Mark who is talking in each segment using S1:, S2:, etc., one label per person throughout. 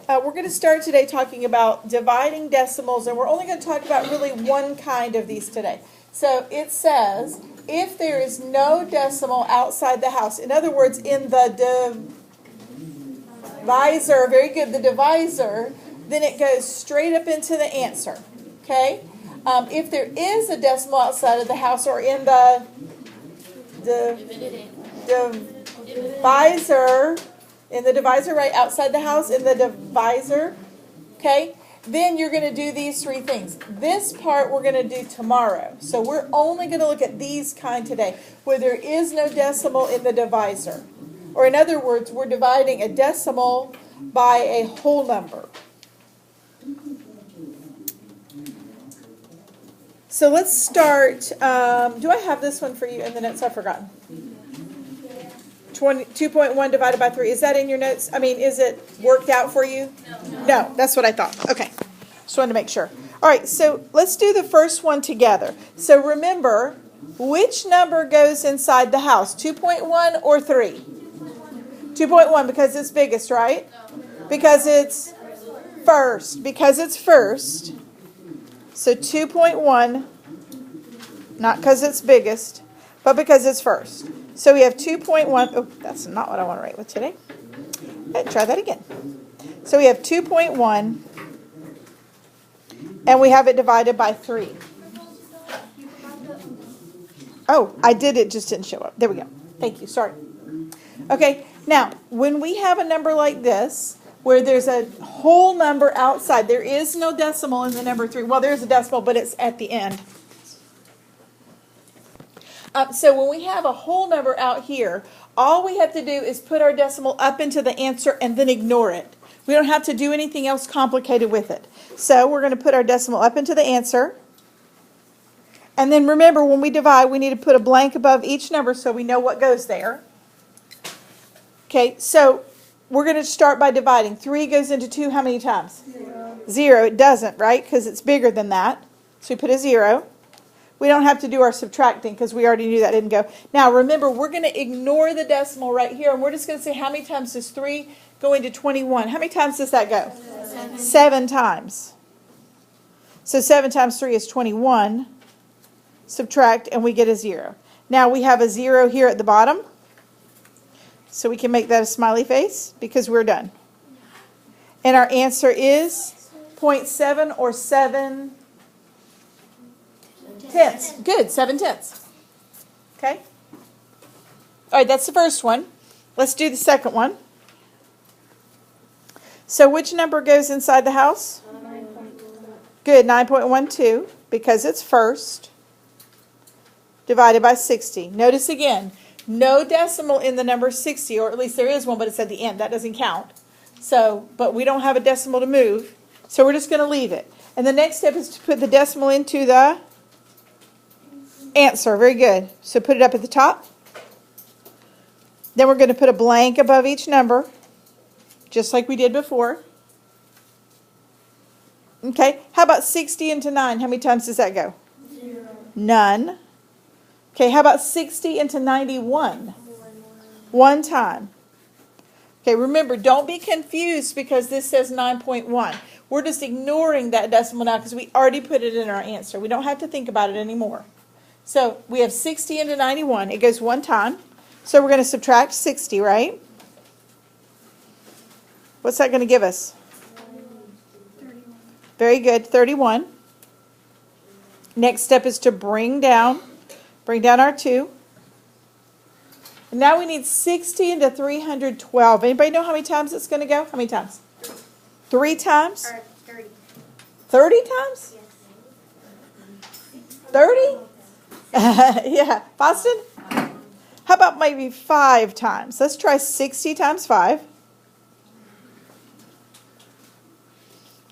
S1: We're going to start today talking about dividing decimals, and we're only going to talk about really one kind of these today. So it says, if there is no decimal outside the house, in other words, in the divisor, very good, the divisor, then it goes straight up into the answer, okay? If there is a decimal outside of the house or in the divisor, right outside the house, in the divisor, okay, then you're going to do these three things. This part we're going to do tomorrow. So we're only going to look at these kind today, where there is no decimal in the divisor. Or in other words, we're dividing a decimal by a whole number. So let's start. Do I have this one for you in the notes? I've forgotten. 2.1 divided by 3. Is that in your notes? I mean, is it worked out for you? No, that's what I thought. Okay. Just wanted to make sure. All right, so let's do the first one together. So remember, which number goes inside the house? 2.1 or 3? 2.1 because it's biggest, right? Because it's first. Because it's first. So 2.1, not because it's biggest, but because it's first. So we have 2.1. Oh, that's not what I want to write with today. Okay, try that again. So we have 2.1, and we have it divided by 3. Oh, I did. It just didn't show up. There we go. Thank you. Sorry. Okay, now, when we have a number like this, where there's a whole number outside, there is no decimal in the number 3. Well, there's a decimal, but it's at the end. So when we have a whole number out here, all we have to do is put our decimal up into the answer and then ignore it. We don't have to do anything else complicated with it. So we're going to put our decimal up into the answer. And then remember, when we divide, we need to put a blank above each number so we know what goes there. Okay, so we're going to start by dividing. 3 goes into 2 how many times? 0. It doesn't, right? Because it's bigger than that. So we put a 0. We don't have to do our subtracting because we already knew that didn't go. Now, remember, we're going to ignore the decimal right here, and we're just going to say how many times does 3 go into 21? How many times does that go? 7 times. So 7 times 3 is 21. Subtract, and we get a 0. Now, we have a 0 here at the bottom, so we can make that a smiley face because we're done. And our answer is 0.7 or 7 tenths. Good, 7 tenths. Okay? All right, that's the first one. Let's do the second one. So which number goes inside the house? 9.12. Good, 9.12, because it's first, divided by 60. Notice again, no decimal in the number 60, or at least there is one, but it's at the end. That doesn't count. So, but we don't have a decimal to move, so we're just going to leave it. And the next step is to put the decimal into the answer. Very good. So put it up at the top. Then we're going to put a blank above each number, just like we did before. Okay. How about 60 into 9? How many times does that go?
S2: 0.
S1: None. Okay. How about 60 into 91? 1 time. Okay. Remember, don't be confused because this says 9.1. We're just ignoring that decimal now because we already put it in our answer. We don't have to think about it anymore. So we have 60 into 91. It goes 1 time. So we're going to subtract 60, right? What's that going to give us?
S2: 31.
S1: Very good, 31. Next step is to bring down our 2. And now we need 60 into 312. Anybody know how many times it's going to go? How many times? 3 times?
S2: 30.
S1: 30 times?
S2: Yes.
S1: 30? Yeah. Boston? How about maybe 5 times? Let's try 60 times 5.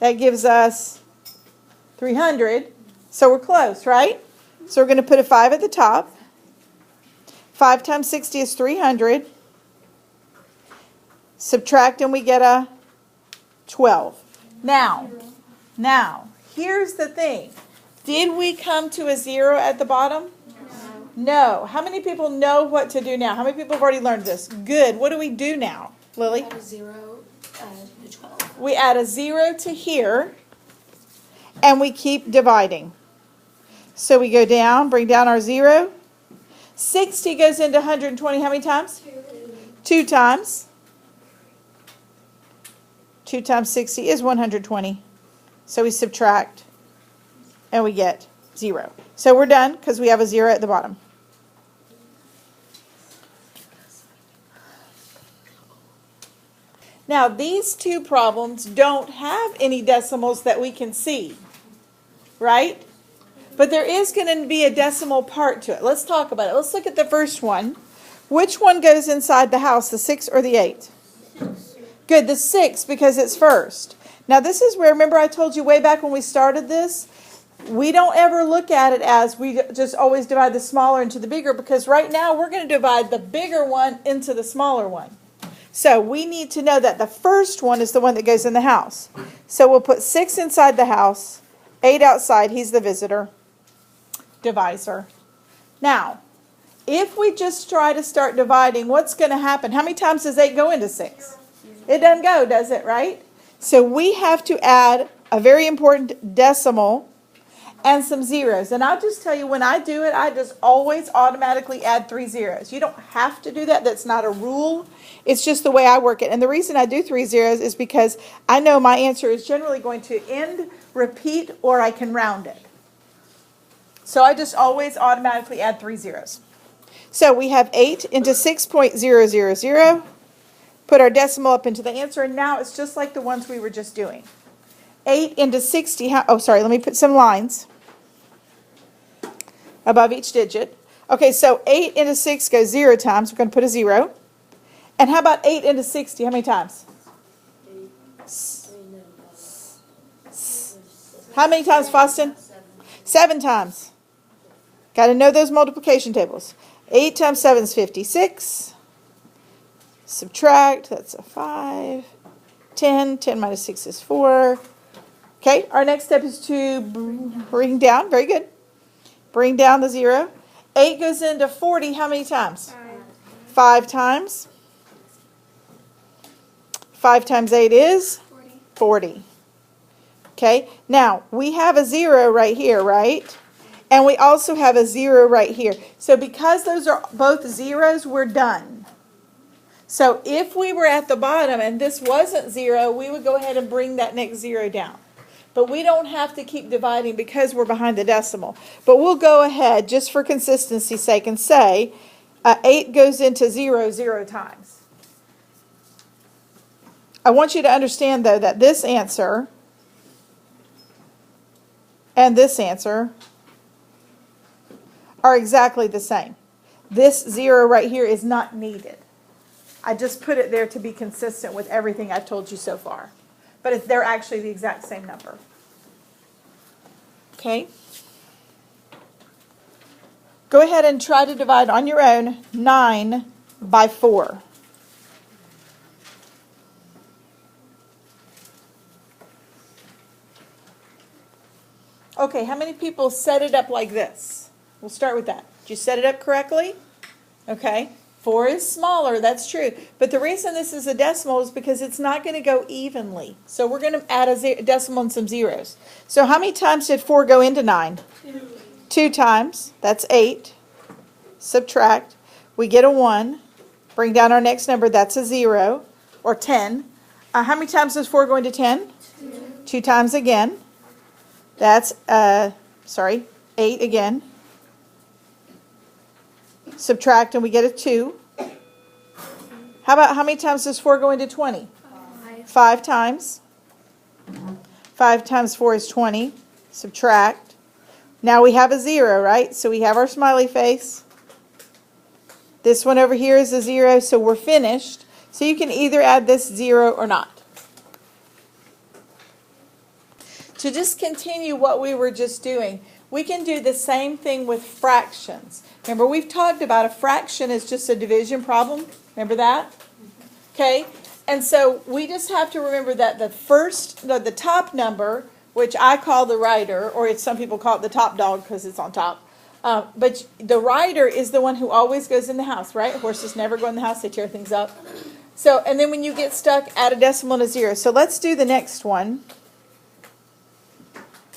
S1: That gives us 300. So we're close, right? So we're going to put a 5 at the top. 5 times 60 is 300. Subtract and we get a 12. Now, here's the thing. Did we come to a 0 at the bottom? No. How many people know what to do now? How many people have already learned this? Good. What do we do now, Lily?
S2: 0 to 12.
S1: we add a 0 to here, and we keep dividing. So we go down, bring down our 0. 60 goes into 120 how many times? 2 times. 2 times 60 is 120. So we subtract, and we get 0. So we're done because we have a 0 at the bottom. Now, these two problems don't have any decimals that we can see, right? But there is going to be a decimal part to it. Let's talk about it. Let's look at the first one. Which one goes inside the house, the 6 or the 8?
S2: 6.
S1: Good, the 6 because it's first. Now, this is where, remember I told you way back when we started this, we don't ever look at it as we just always divide the smaller into the bigger, because right now we're going to divide the bigger one into the smaller one. So we need to know that the first one is the one that goes in the house. So we'll put 6 inside the house, 8 outside. He's the visitor, divisor. Now, if we just try to start dividing, what's going to happen? How many times does 8 go into 6? It doesn't go, does it, right? So we have to add a very important decimal and some zeros. And I'll just tell you, when I do it, I just always automatically add 3 zeros. You don't have to do that. That's not a rule. It's just the way I work it. And the reason I do 3 zeros is because I know my answer is generally going to end, repeat, or I can round it. So I just always automatically add 3 zeros. So we have 8 into 6.000. Put our decimal up into the answer, and now it's just like the ones we were just doing. 8 into 60, let me put some lines above each digit. Okay, so 8 into 6 goes 0 times. We're going to put a 0. And how about 8 into 60? How many times? How many times, Faustin? 7 times. Got to know those multiplication tables. 8 times 7 is 56. Subtract, that's a 5. 10 minus 6 is 4. Okay, our next step is to bring down. Very good. Bring down the 0. 8 goes into 40 how many times? 5 times. 5 times 8 is? 40. Okay, now we have a 0 right here, right? And we also have a 0 right here. So because those are both zeros, we're done. So if we were at the bottom and this wasn't 0, we would go ahead and bring that next 0 down. But we don't have to keep dividing because we're behind the decimal. But we'll go ahead, just for consistency's sake, and say 8 goes into 0 0 times. I want you to understand, though, that this answer and this answer are exactly the same. This 0 right here is not needed. I just put it there to be consistent with everything I've told you so far. But they're actually the exact same number. Okay? Go ahead and try to divide on your own 9 by 4. Okay, how many people set it up like this? We'll start with that. Did you set it up correctly? Okay. 4 is smaller, that's true. But the reason this is a decimal is because it's not going to go evenly. So we're going to add a decimal and some zeros. So how many times did 4 go into 9? 2 times. That's 8. Subtract. We get a 1. Bring down our next number. That's a 0 or 10. How many times does 4 go into 10? 2 times again. That's, 8 again. Subtract and we get a 2. How many times does 4 go into 20? 5 times. 5 times 4 is 20. Subtract. Now we have a 0, right? So we have our smiley face. This one over here is a 0, so we're finished. So you can either add this 0 or not. To just continue what we were just doing, we can do the same thing with fractions. Remember, we've talked about a fraction is just a division problem. Remember that? Okay? And so we just have to remember that the top number, which I call the rider, or some people call it the top dog because it's on top. But the rider is the one who always goes in the house, right? Horses never go in the house, they tear things up. So, and then when you get stuck, add a decimal and a 0. So let's do the next one.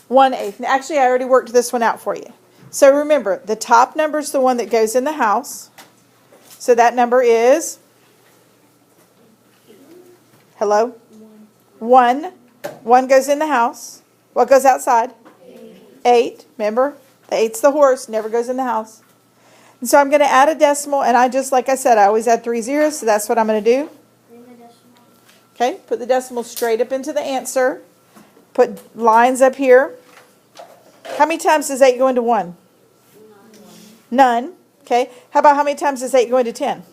S1: 1/8. Actually, I already worked this one out for you. So remember, the top number is the one that goes in the house. So that number is, hello? 1. 1 goes in the house. What goes outside? 8. Remember? The 8's the horse, never goes in the house. And so I'm going to add a decimal, and like I said, I always add 3 zeros, so that's what I'm going to do. Okay, put the decimal straight up into the answer. Put lines up here. How many times does 8 go into 1? None. Okay, how about how many times does 8 go into 10?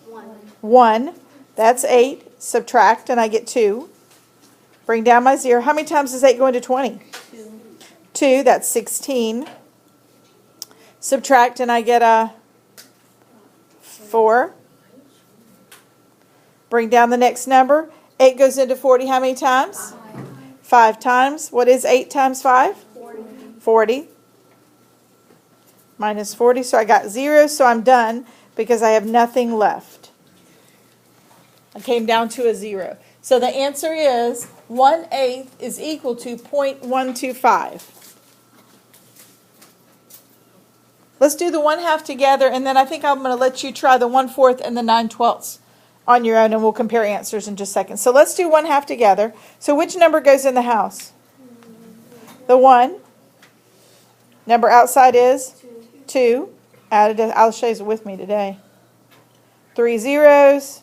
S1: 1. That's 8. Subtract, and I get 2. Bring down my 0. How many times does 8 go into 20? 2. That's 16. Subtract, and I get a 4. Bring down the next number. 8 goes into 40 how many times? 5 times. What is 8 times 5? 40. Minus 40. So I got 0, so I'm done because I have nothing left. I came down to a 0. So the answer is 1/8 is equal to 0.125. Let's do the 1/2 together, and then I think I'm going to let you try the 1/4 and the 9/12 on your own, and we'll compare answers in just a second. So let's do 1/2 together. So which number goes in the house? The 1. Number outside is 2. I'll show you with me today. 3 zeros.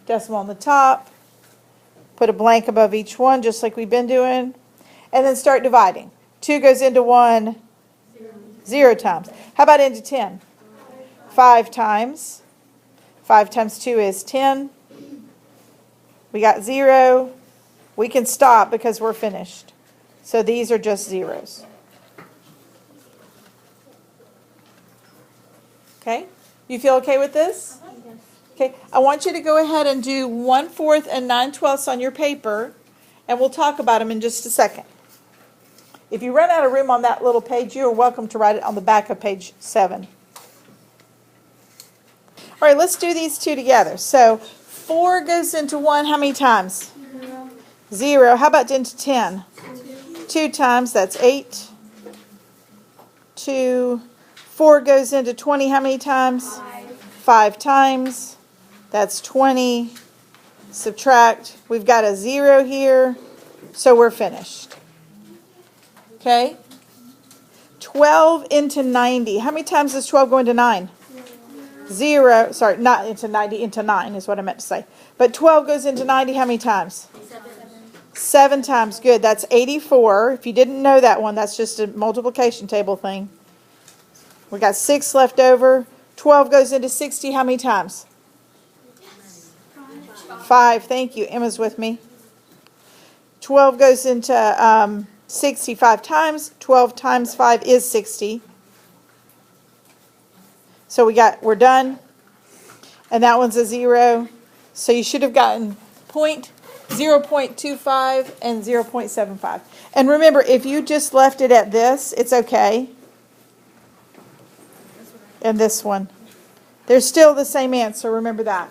S1: Decimal on the top. Put a blank above each one, just like we've been doing. And then start dividing. 2 goes into 1 0 times. How about into 10? 5 times. 5 times 2 is 10. We got 0. We can stop because we're finished. So these are just zeros. Okay? You feel okay with this? Okay. I want you to go ahead and do 1/4 and 9/12 on your paper, and we'll talk about them in just a second. If you run out of room on that little page, you are welcome to write it on the back of page 7. All right, let's do these two together. So 4 goes into 1 how many times? 0. How about into 10? 2 times, that's 8. 2. 4 goes into 20 how many times? 5 times. That's 20. Subtract. We've got a 0 here, so we're finished. Okay? 12 into 90. How many times does 12 go into 9? 0. Sorry, not into 90, into 9 is what I meant to say. But 12 goes into 90 how many times? 7 times. Good. That's 84. If you didn't know that one, that's just a multiplication table thing. We got 6 left over. 12 goes into 60 how many times? 5. Thank you. Emma's with me. 12 goes into 65 times. 12 times 5 is 60. So we're done. And that one's a 0. So you should have gotten 0.25 and 0.75. And remember, if you just left it at this, it's okay. And this one. They're still the same answer. Remember that.